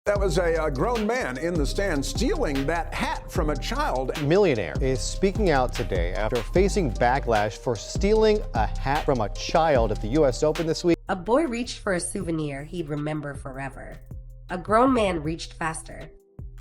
That was a grown man in the stand stealing that hat from a child. Millionaire is speaking out today after facing backlash for stealing a hat from a child at the U.S. Open this week. A boy reached for a souvenir he'd remember forever. A grown man reached faster.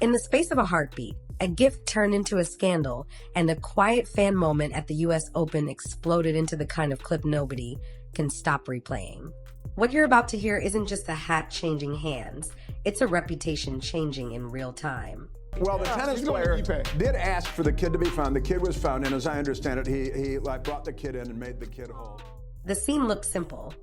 In the space of a heartbeat, a gift turned into a scandal, and a quiet fan moment at the U.S. Open exploded into the kind of clip nobody can stop replaying. What you're about to hear isn't just a hat changing hands, it's a reputation changing in real time. Well, the tennis player did ask for the kid to be found. The kid was found, and as I understand it, he brought the kid in and made the kid whole. The scene looked simple.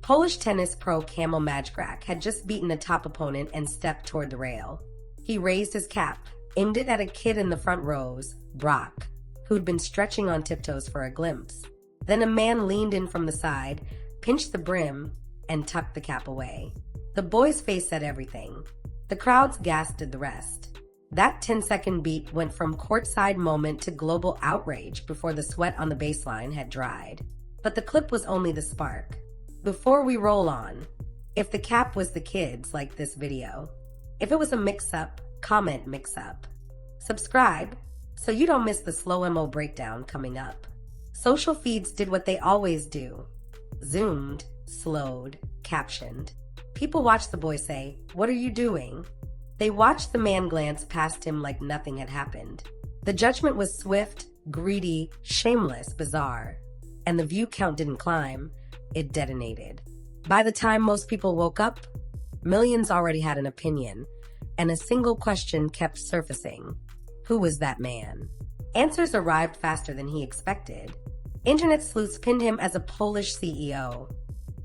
Polish tennis pro Kamil Majchrzak had just beaten a top opponent and stepped toward the rail. He raised his cap, aimed it at a kid in the front rows, Brock, who'd been stretching on tiptoes for a glimpse. Then a man leaned in from the side, pinched the brim, and tucked the cap away. The boy's face said everything. The crowds gasped at the rest. That 10-second beat went from courtside moment to global outrage before the sweat on the baseline had dried. But the clip was only the spark. Before we roll on, if the cap was the kid's like this video, if it was a mix-up, comment mix-up. Subscribe so you don't miss the slow mo breakdown coming up. Social feeds did what they always do. Zoomed, slowed, captioned. People watched the boy say, "What are you doing?" They watched the man glance past him like nothing had happened. The judgment was swift, greedy, shameless, bizarre. And the view count didn't climb, it detonated. By the time most people woke up, millions already had an opinion, and a single question kept surfacing. Who was that man? Answers arrived faster than he expected. Internet sleuths pinned him as a Polish CEO,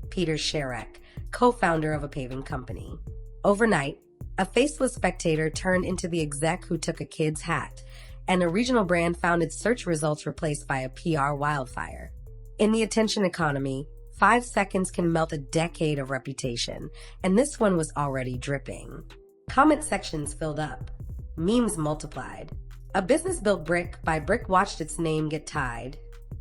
Peter Sherek, co-founder of a paving company. Overnight, a faceless spectator turned into the exec who took a kid's hat, and a regional brand found its search results replaced by a PR wildfire. In the attention economy, 5 seconds can melt a decade of reputation, and this one was already dripping. Comment sections filled up. Memes multiplied. A business built brick by brick watched its name get tied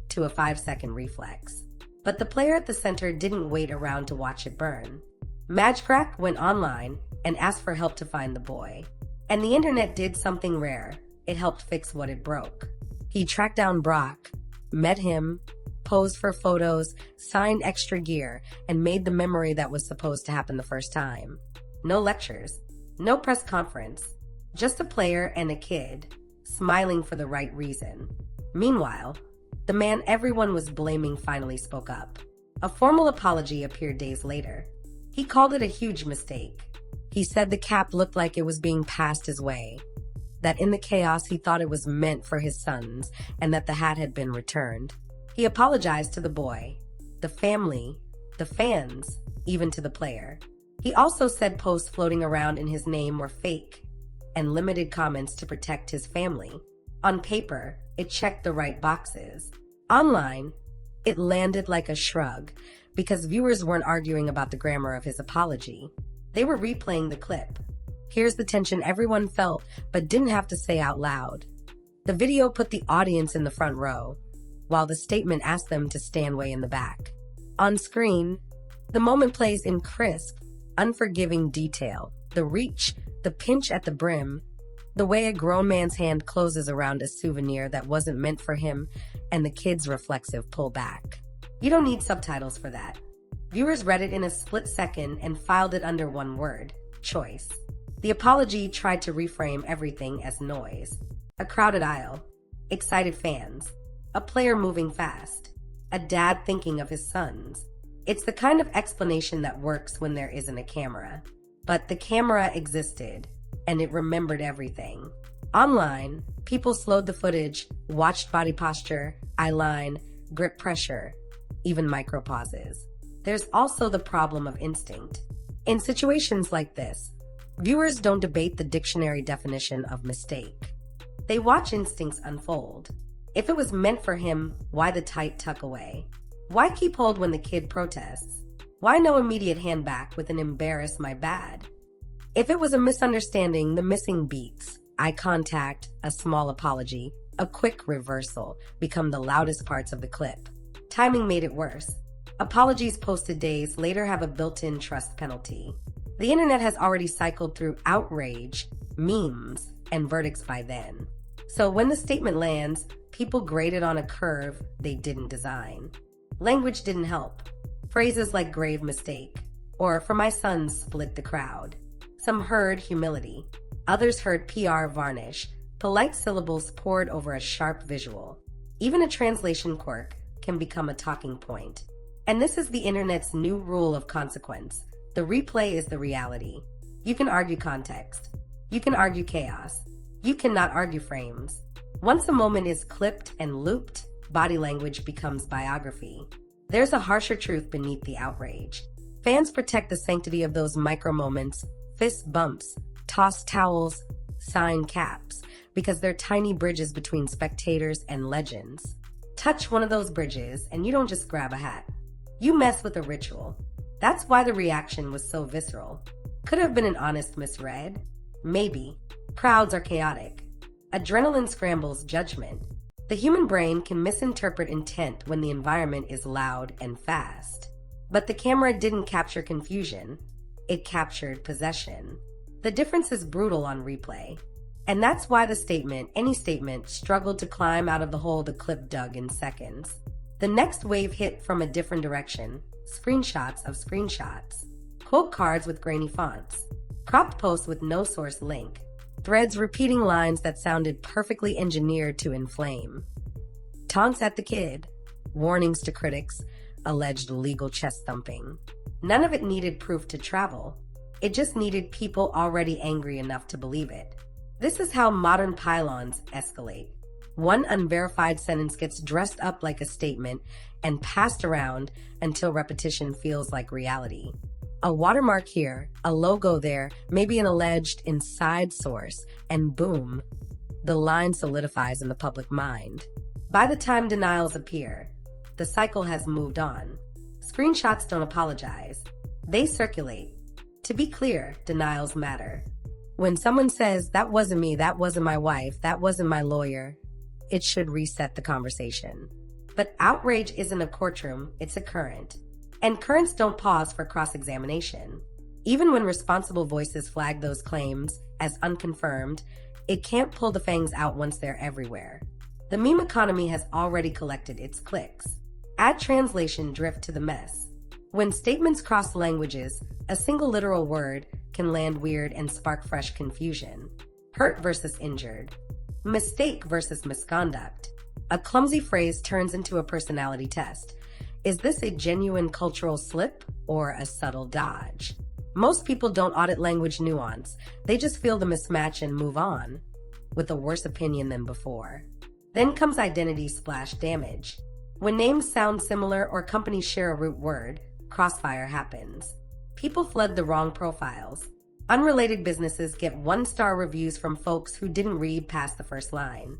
to a 5-second reflex. But the player at the center didn't wait around to watch it burn. Majchrzak went online and asked for help to find the boy. And the internet did something rare. It helped fix what it broke. He tracked down Brock, met him, posed for photos, signed extra gear, and made the memory that was supposed to happen the first time. No lectures, no press conference, just a player and a kid, smiling for the right reason. Meanwhile, the man everyone was blaming finally spoke up. A formal apology appeared days later. He called it a huge mistake. He said the cap looked like it was being passed his way, that in the chaos he thought it was meant for his sons, and that the hat had been returned. He apologized to the boy, the family, the fans, even to the player. He also said posts floating around in his name were fake and limited comments to protect his family. On paper, it checked the right boxes. Online, it landed like a shrug because viewers weren't arguing about the grammar of his apology. They were replaying the clip. Here's the tension everyone felt but didn't have to say out loud. The video put the audience in the front row, while the statement asked them to stand way in the back. On screen, the moment plays in crisp, unforgiving detail. The reach, the pinch at the brim, the way a grown man's hand closes around a souvenir that wasn't meant for him, and the kid's reflexive pullback. You don't need subtitles for that. Viewers read it in a split second and filed it under one word: choice. The apology tried to reframe everything as noise. A crowded aisle, excited fans, a player moving fast, a dad thinking of his sons. It's the kind of explanation that works when there isn't a camera. But the camera existed, and it remembered everything. Online, people slowed the footage, watched body posture, eye line, grip pressure, even micro pauses. There's also the problem of instinct. In situations like this, viewers don't debate the dictionary definition of mistake. They watch instincts unfold. If it was meant for him, why the tight tuck away? Why keep hold when the kid protests? Why no immediate hand back with an embarrass my bad? If it was a misunderstanding, the missing beats, eye contact, a small apology, a quick reversal become the loudest parts of the clip. Timing made it worse. Apologies posted days later have a built-in trust penalty. The internet has already cycled through outrage, memes, and verdicts by then. So when the statement lands, people grade it on a curve they didn't design. Language didn't help. Phrases like grave mistake, or for my son split the crowd. Some heard humility. Others heard PR varnish, polite syllables poured over a sharp visual. Even a translation quirk can become a talking point. And this is the internet's new rule of consequence. The replay is the reality. You can argue context. You can argue chaos. You cannot argue frames. Once a moment is clipped and looped, body language becomes biography. There's a harsher truth beneath the outrage. Fans protect the sanctity of those micro moments, fist bumps, tossed towels, signed caps, because they're tiny bridges between spectators and legends. Touch one of those bridges and you don't just grab a hat. You mess with a ritual. That's why the reaction was so visceral. Could have been an honest misread. Maybe. Crowds are chaotic. Adrenaline scrambles judgment. The human brain can misinterpret intent when the environment is loud and fast. But the camera didn't capture confusion. It captured possession. The difference is brutal on replay. And that's why the statement, any statement, struggled to climb out of the hole the clip dug in seconds. The next wave hit from a different direction. Screenshots of screenshots. Quote cards with grainy fonts. Cropped posts with no source link. Threads repeating lines that sounded perfectly engineered to inflame. Taunts at the kid. Warnings to critics. Alleged legal chest thumping. None of it needed proof to travel. It just needed people already angry enough to believe it. This is how modern pylons escalate. One unverified sentence gets dressed up like a statement and passed around until repetition feels like reality. A watermark here, a logo there, maybe an alleged inside source, and boom, the line solidifies in the public mind. By the time denials appear, the cycle has moved on. Screenshots don't apologize. They circulate. To be clear, denials matter. When someone says, that wasn't me, that wasn't my wife, that wasn't my lawyer, it should reset the conversation. But outrage isn't a courtroom, it's a current. And currents don't pause for cross-examination. Even when responsible voices flag those claims as unconfirmed, it can't pull the fangs out once they're everywhere. The meme economy has already collected its clicks. Add translation drift to the mess. When statements cross languages, a single literal word can land weird and spark fresh confusion. Hurt versus injured. Mistake versus misconduct. A clumsy phrase turns into a personality test. Is this a genuine cultural slip or a subtle dodge? Most people don't audit language nuance. They just feel the mismatch and move on, with a worse opinion than before. Then comes identity splash damage. When names sound similar or companies share a root word, crossfire happens. People flood the wrong profiles. Unrelated businesses get one-star reviews from folks who didn't read past the first line.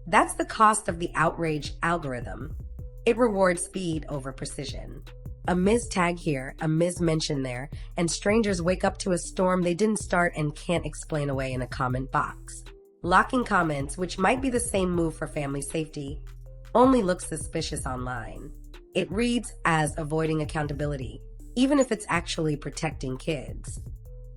That's the cost of the outrage algorithm. It rewards speed over precision. A Ms. tag here, a Ms. mention there, and strangers wake up to a storm they didn't start and can't explain away in a comment box. Locking comments, which might be the same move for family safety, only looks suspicious online. It reads as avoiding accountability, even if it's actually protecting kids.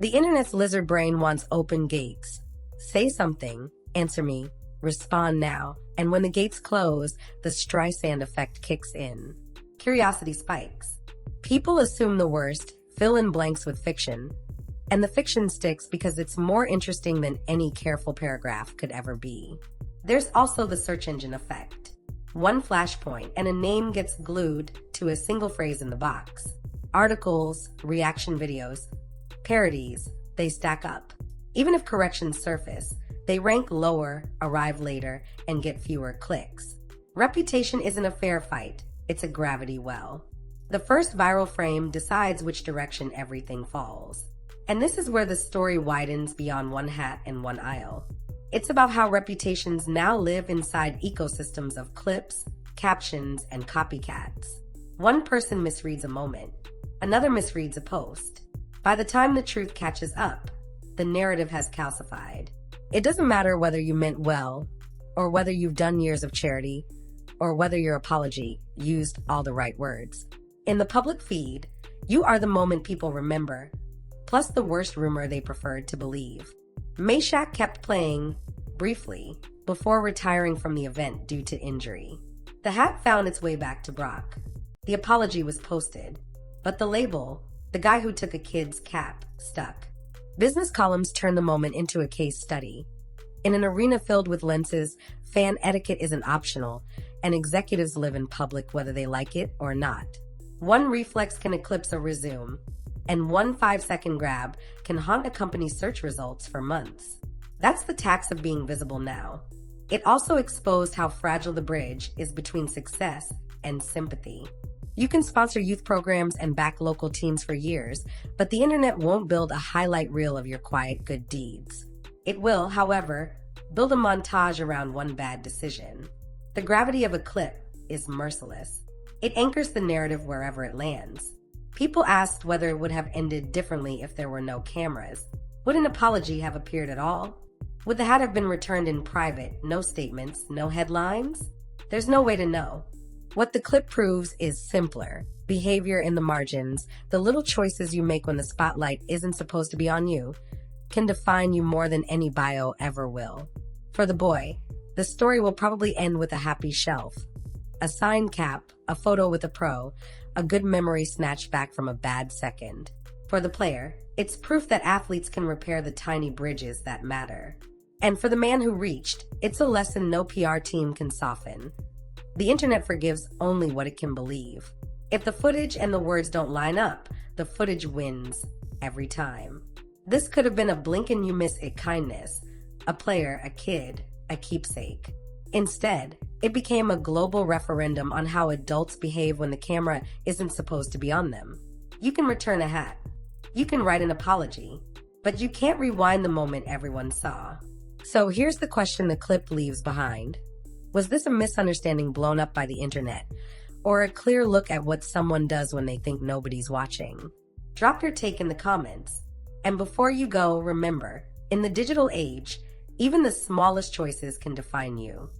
The internet's lizard brain wants open gates. Say something, answer me, respond now, and when the gates close, the Streisand effect kicks in. Curiosity spikes. People assume the worst, fill in blanks with fiction, and the fiction sticks because it's more interesting than any careful paragraph could ever be. There's also the search engine effect. One flashpoint and a name gets glued to a single phrase in the box. Articles, reaction videos, parodies, they stack up. Even if corrections surface, they rank lower, arrive later, and get fewer clicks. Reputation isn't a fair fight, it's a gravity well. The first viral frame decides which direction everything falls. And this is where the story widens beyond one hat and one aisle. It's about how reputations now live inside ecosystems of clips, captions, and copycats. One person misreads a moment. Another misreads a post. By the time the truth catches up, the narrative has calcified. It doesn't matter whether you meant well, or whether you've done years of charity, or whether your apology used all the right words. In the public feed, you are the moment people remember, plus the worst rumor they preferred to believe. Majchrzak kept playing, briefly, before retiring from the event due to injury. The hat found its way back to Brock. The apology was posted, but the label, the guy who took a kid's cap, stuck. Business columns turned the moment into a case study. In an arena filled with lenses, fan etiquette isn't optional, and executives live in public whether they like it or not. One reflex can eclipse a resume, and one 5-second grab can haunt a company's search results for months. That's the tax of being visible now. It also exposed how fragile the bridge is between success and sympathy. You can sponsor youth programs and back local teams for years, but the internet won't build a highlight reel of your quiet good deeds. It will, however, build a montage around one bad decision. The gravity of a clip is merciless. It anchors the narrative wherever it lands. People asked whether it would have ended differently if there were no cameras. Would an apology have appeared at all? Would the hat have been returned in private, no statements, no headlines? There's no way to know. What the clip proves is simpler. Behavior in the margins, the little choices you make when the spotlight isn't supposed to be on you, can define you more than any bio ever will. For the boy, the story will probably end with a happy shelf. A signed cap, a photo with a pro, a good memory snatched back from a bad second. For the player, it's proof that athletes can repair the tiny bridges that matter. And for the man who reached, it's a lesson no PR team can soften. The internet forgives only what it can believe. If the footage and the words don't line up, the footage wins every time. This could have been a blink and you miss it kindness, a player, a kid, a keepsake. Instead, it became a global referendum on how adults behave when the camera isn't supposed to be on them. You can return a hat. You can write an apology. But you can't rewind the moment everyone saw. So here's the question the clip leaves behind. Was this a misunderstanding blown up by the internet, or a clear look at what someone does when they think nobody's watching? Drop your take in the comments. And before you go, remember, in the digital age, even the smallest choices can define you.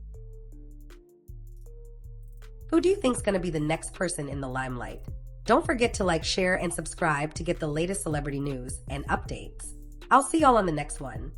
Who do you think's going to be the next person in the limelight? Don't forget to like, share, and subscribe to get the latest celebrity news and updates. I'll see y'all on the next one.